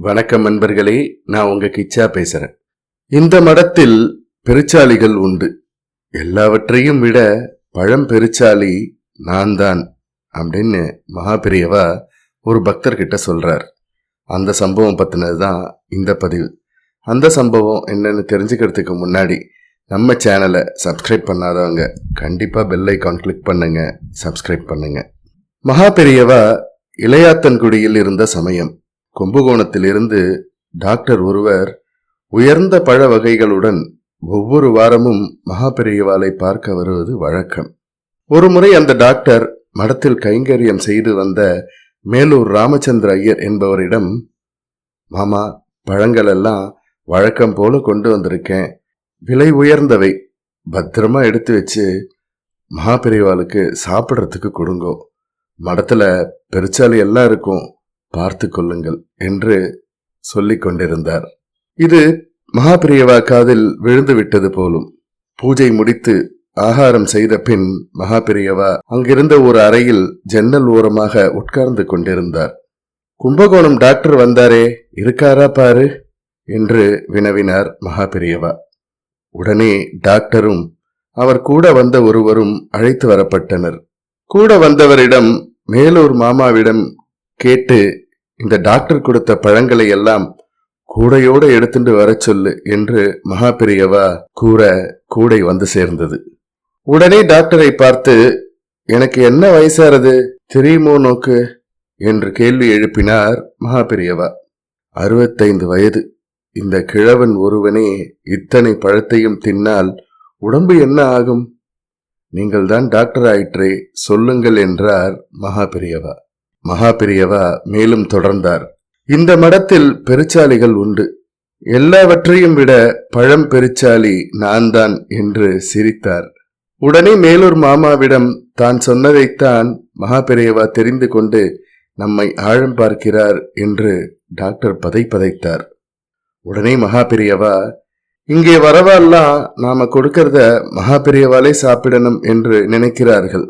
வணக்கம் நண்பர்களே, நான் உங்க கிச்சா பேசுறேன். இந்த மடத்தில் பெருச்சாளிகள் உண்டு. எல்லாவற்றையும் விட பழம் பெருச்சாளி நான் தான் அப்படின்னு மகாபெரியவா ஒரு பக்தர்கிட்ட சொல்றார். அந்த சம்பவம் பத்தினதுதான் இந்த பதிவு. அந்த சம்பவம் என்னன்னு தெரிஞ்சுக்கிறதுக்கு முன்னாடி நம்ம சேனலை சப்ஸ்கிரைப் பண்ணாதவங்க கண்டிப்பா பெல் ஐகான் கிளிக் பண்ணுங்க, சப்ஸ்கிரைப் பண்ணுங்க. மகாபெரியவா இளையாத்தன்குடியில் இருந்த சமயம் கும்பகோணத்திலிருந்து டாக்டர் ஒருவர் உயர்ந்த பழ வகைகளுடன் ஒவ்வொரு வாரமும் மகாபெரியவாளை பார்க்க வருவது வழக்கம். ஒருமுறை அந்த டாக்டர் மடத்தில் கைங்கரியம் செய்து வந்த மேலூர் ராமச்சந்திர ஐயர் என்பவரிடம், மாமா, பழங்கள் எல்லாம் வழக்கம் போல கொண்டு வந்திருக்கேன், விலை உயர்ந்தவை, பத்திரமா எடுத்து வச்சு மகாபெரியவாளுக்கு சாப்பிட்றதுக்கு கொடுங்கோ, மடத்துல பெருச்சாலி எல்லாம் இருக்கும், பார்த்து கொள்ளுங்கள் என்று சொல்லிக் கொண்டிருந்தார். இது மகாபெரியவா காதில் விழுந்து விட்டது போலும். பூஜை முடித்து ஆகாரம் செய்த பின் மகாபெரியவா அங்கிருந்த ஒரு அறையில் ஜன்னல் ஓரமாக உட்கார்ந்து கொண்டிருந்தார். கும்பகோணம் டாக்டர் வந்தாரே, இருக்காரா பாரு என்று வினவினார் மகாபெரியவா. உடனே டாக்டரும் அவர் கூட வந்த ஒருவரும் அழைத்து வரப்பட்டனர். கூட வந்தவரிடம் மேலூர் மாமாவிடம் கேட்டு இந்த டாக்டர் கொடுத்த பழங்களை எல்லாம் கூடையோடு எடுத்துட்டு வர சொல்லு என்று மகாபெரியவா கூற கூடை வந்து சேர்ந்தது. உடனே டாக்டரை பார்த்து, எனக்கு என்ன வயசாறது தெரியுமோ நோக்கு என்று கேள்வி எழுப்பினார் மகாபெரியவா. 65 வயது. இந்த கிழவன் ஒருவனே இத்தனை பழத்தையும் தின்னால் உடம்பு என்ன ஆகும்? நீங்கள் தான் டாக்டர் ஆயிற்றே, சொல்லுங்கள் என்றார் மகாபெரியவா. மகாபெரியவா மேலும் தொடர்ந்தார், இந்த மடத்தில் பெருச்சாலிகள் உண்டு. எல்லாவற்றையும் விட பழம் பெருச்சாலி நான் தான் என்று சிரித்தார். உடனே மேலூர் மாமாவிடம் தான் சொன்னதைத்தான் மகாபெரியவா தெரிந்து கொண்டு நம்மை ஆழம் பார்க்கிறார் என்று டாக்டர் பதைத்தார். உடனே மகாபெரியவா, இங்கே வரவால்லாம் நாம கொடுக்கறத மகாபெரியவாலே சாப்பிடணும் என்று நினைக்கிறார்கள்.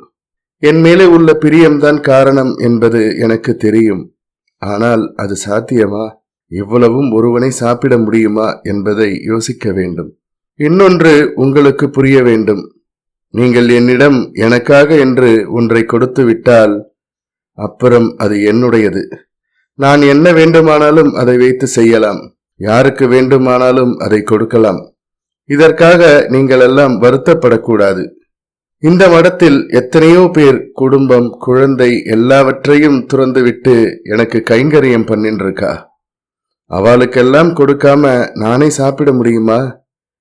என் மேலே உள்ள பிரியம்தான் காரணம் என்பது எனக்கு தெரியும். ஆனால் அது சாத்தியமா? இவ்வளவும் ஒருவனை சாப்பிட முடியுமா என்பதை யோசிக்க வேண்டும். இன்னொன்று உங்களுக்கு புரிய வேண்டும். நீங்கள் என்னிடம் எனக்காக என்று ஒன்றை கொடுத்து விட்டால் அப்புறம் அது என்னுடையது. நான் என்ன வேண்டுமானாலும் அதை வைத்து செய்யலாம், யாருக்கு வேண்டுமானாலும் அதை கொடுக்கலாம். இதற்காக நீங்கள் எல்லாம் வருத்தப்படக்கூடாது. இந்த மடத்தில் எத்தனையோ பேர் குடும்பம், குழந்தை எல்லாவற்றையும் துறந்துவிட்டு எனக்கு கைங்கரியம் பண்ணின்றிருக்கா. அவளுக்கெல்லாம் கொடுக்காம நானே சாப்பிட முடியுமா?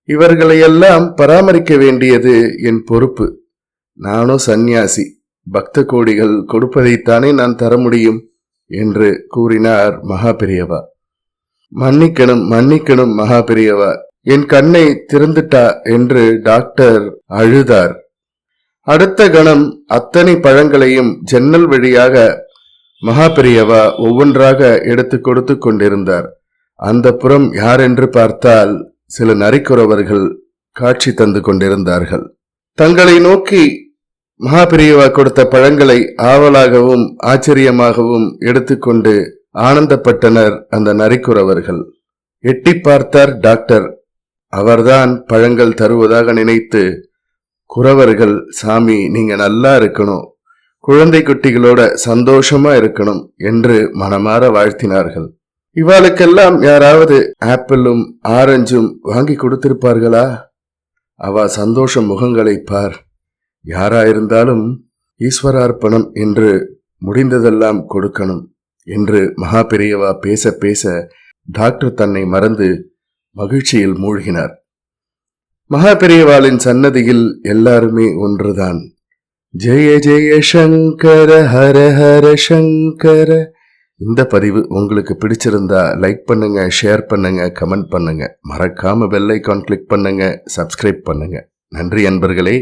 இவர்களையெல்லாம் பராமரிக்க வேண்டியது என் பொறுப்பு. நானோ சந்நியாசி, பக்த கோடிகள் கொடுப்பதைத்தானே நான் தர முடியும் என்று கூறினார் மகாபெரியவா. மன்னிக்கணும் மன்னிக்கணும் மகாபெரியவா, என் கண்ணை திறந்துட்டா என்று டாக்டர் அழுதார். அடுத்த கணம் அத்தனை பழங்களையும் ஜன்னல் வழியாக மகாபெரியவா ஒவ்வொன்றாக எடுத்து கொடுத்து கொண்டிருந்தார். அந்த புறம் யாரென்று பார்த்தால் சில நரிக்குறவர்கள் காட்சி தந்து கொண்டிருந்தார்கள். தங்களை நோக்கி மகாபெரியவா கொடுத்த பழங்களை ஆவலாகவும் ஆச்சரியமாகவும் எடுத்துக்கொண்டு ஆனந்தப்பட்டனர் அந்த நரிக்குறவர்கள். எட்டி பார்த்தார் டாக்டர். அவர்தான் பழங்கள் தருவதாக நினைத்து, குறவர்கள், சாமி நீங்க நல்லா இருக்கணும், குழந்தை குட்டிகளோட சந்தோஷமா இருக்கணும் என்று மனமாற வாழ்த்தினார்கள். இவாளுக்கெல்லாம் யாராவது ஆப்பிளும் ஆரஞ்சும் வாங்கி கொடுத்திருப்பார்களா? அவ சந்தோஷ முகங்களை பார். யாராயிருந்தாலும் ஈஸ்வரார்ப்பணம் என்று முடிந்ததெல்லாம் கொடுக்கணும் என்று மகாபெரியவா பேச பேச டாக்டர் தன்னை மறந்து மகிழ்ச்சியில் மூழ்கினார். மகாபெரியவாளின் சன்னதியில் எல்லாருமே ஒன்றுதான். ஜெய ஜெய சங்கர, ஹர ஹர சங்கர. இந்த பதிவு உங்களுக்கு பிடிச்சிருந்தா லைக் பண்ணுங்க, ஷேர் பண்ணுங்க, கமெண்ட் பண்ணுங்க. மறக்காம பெல் ஐகான் கிளிக் பண்ணுங்க, சப்ஸ்கிரைப் பண்ணுங்க. நன்றி அன்பர்களே.